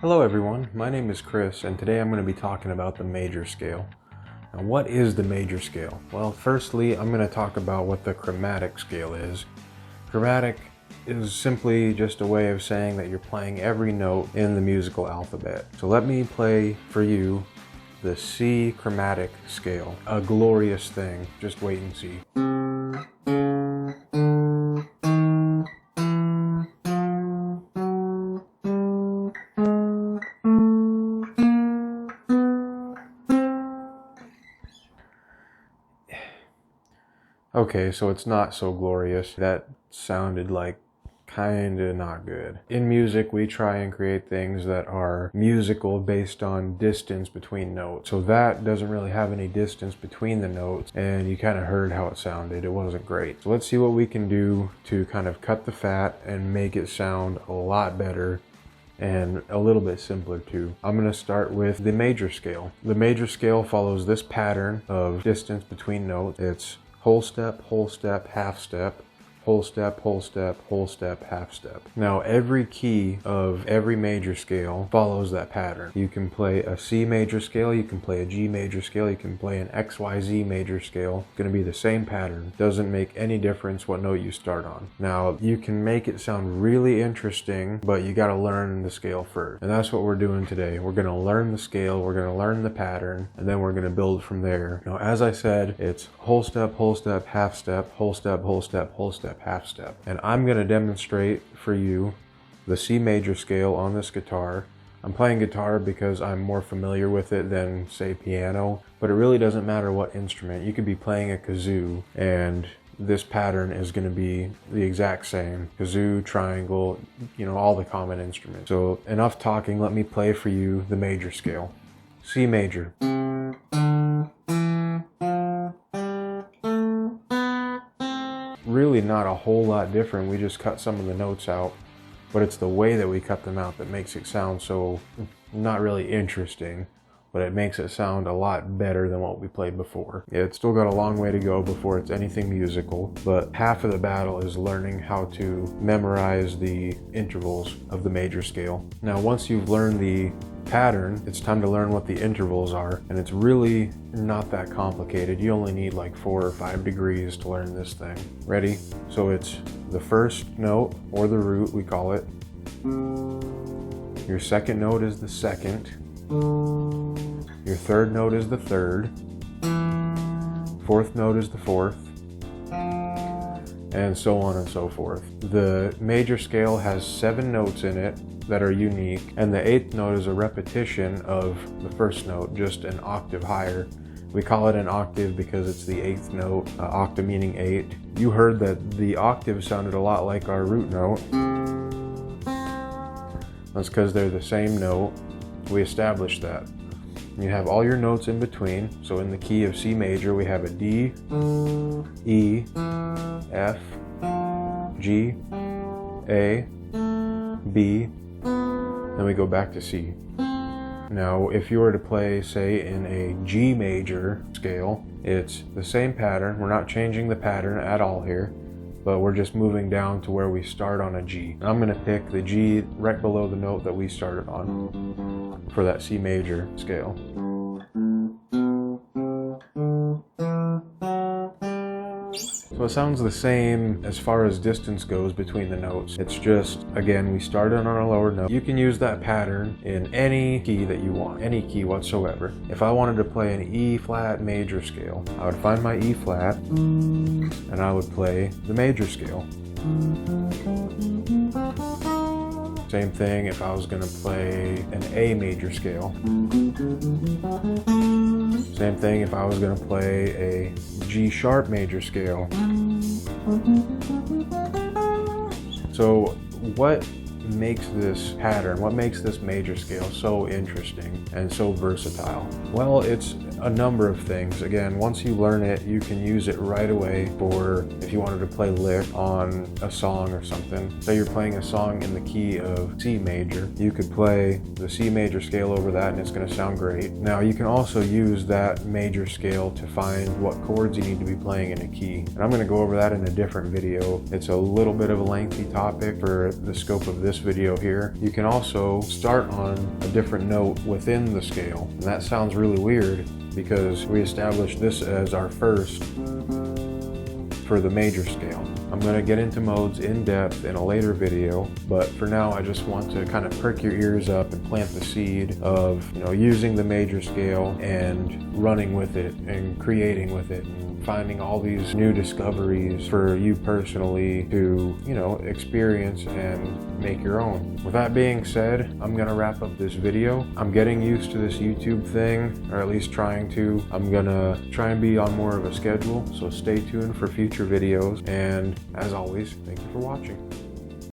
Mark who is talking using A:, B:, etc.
A: Hello everyone, my name is Chris and today I'm going to be talking about the major scale. Now what is the major scale? Well, firstly I'm going to talk about what the chromatic scale is. Chromatic is simply just a way of saying that you're playing every note in the musical alphabet. So let me play for you the C chromatic scale. A glorious thing, just wait and see. Okay, so it's not so glorious. That sounded like kinda not good. In music, we try and create things that are musical based on distance between notes. So that doesn't really have any distance between the notes, and you kind of heard how it sounded. It wasn't great. So let's see what we can do to kind of cut the fat and make it sound a lot better and a little bit simpler too. I'm going to start with the major scale. The major scale follows this pattern of distance between notes. It's whole step, half step, whole step, whole step, whole step, half step. Now every key of every major scale follows that pattern. You can play a C major scale, you can play a G major scale, you can play an XYZ major scale. It's going to be the same pattern. Doesn't make any difference what note you start on. Now you can make it sound really interesting, but you got to learn the scale first. And that's what we're doing today. We're going to learn the scale, we're going to learn the pattern, and then we're going to build from there. Now as I said, it's whole step, half step, whole step, whole step, half step. And I'm going to demonstrate for you the C major scale on this guitar. I'm playing guitar because I'm more familiar with it than, say, piano, but it really doesn't matter what instrument. You could be playing a kazoo and this pattern is going to be the exact same. Kazoo, triangle, you know, all the common instruments. So enough talking, let me play for you the major scale. C major. Really not a whole lot different. We just cut some of the notes out, but it's the way that we cut them out that makes it sound so not really interesting, but it makes it sound a lot better than what we played before. It's still got a long way to go before it's anything musical, but half of the battle is learning how to memorize the intervals of the major scale. Now once you've learned the pattern, it's time to learn what the intervals are, and it's really not that complicated. You only need like 4 or 5 degrees to learn this thing. Ready? So it's the first note, or the root we call it. Your second note is the second. Your third note is the third. Fourth note is the fourth. And so on and so forth. The major scale has 7 notes in it that are unique, and the 8th note is a repetition of the first note, just an octave higher. We call it an octave because it's the 8th note, octave meaning 8. You heard that the octave sounded a lot like our root note. That's because they're the same note. We established that. You have all your notes in between. So in the key of C major, we have a D, E, F, G, A, B, then we go back to C. Now, if you were to play, say, in a G major scale, it's the same pattern. We're not changing the pattern at all here, but we're just moving down to where we start on a G. And I'm going to pick the G right below the note that we started on for that C major scale. So it sounds the same as far as distance goes between the notes. It's just, again, we started on a lower note. You can use that pattern in any key that you want, any key whatsoever. If I wanted to play an E flat major scale, I would find my E flat and I would play the major scale. Same thing if I was going to play an A major scale. Same thing if I was going to play a G sharp major scale. So what makes this pattern, what makes this major scale so interesting and so versatile? Well, it's a number of things. Again, once you learn it, you can use it right away for if you wanted to play lick on a song or something. Say you're playing a song in the key of C major, you could play the C major scale over that and it's going to sound great. Now you can also use that major scale to find what chords you need to be playing in a key. And I'm going to go over that in a different video. It's a little bit of a lengthy topic for the scope of this this video here, you can also start on a different note within the scale. And that sounds really weird because we established this as our first for the major scale. I'm going to get into modes in depth in a later video, but for now I just want to kind of perk your ears up and plant the seed of, using the major scale and running with it and creating with it and finding all these new discoveries for you personally to, experience and make your own. With that being said, I'm going to wrap up this video. I'm getting used to this YouTube thing, or at least trying to. I'm going to try and be on more of a schedule, so stay tuned for future videos. And as always, thank you for watching.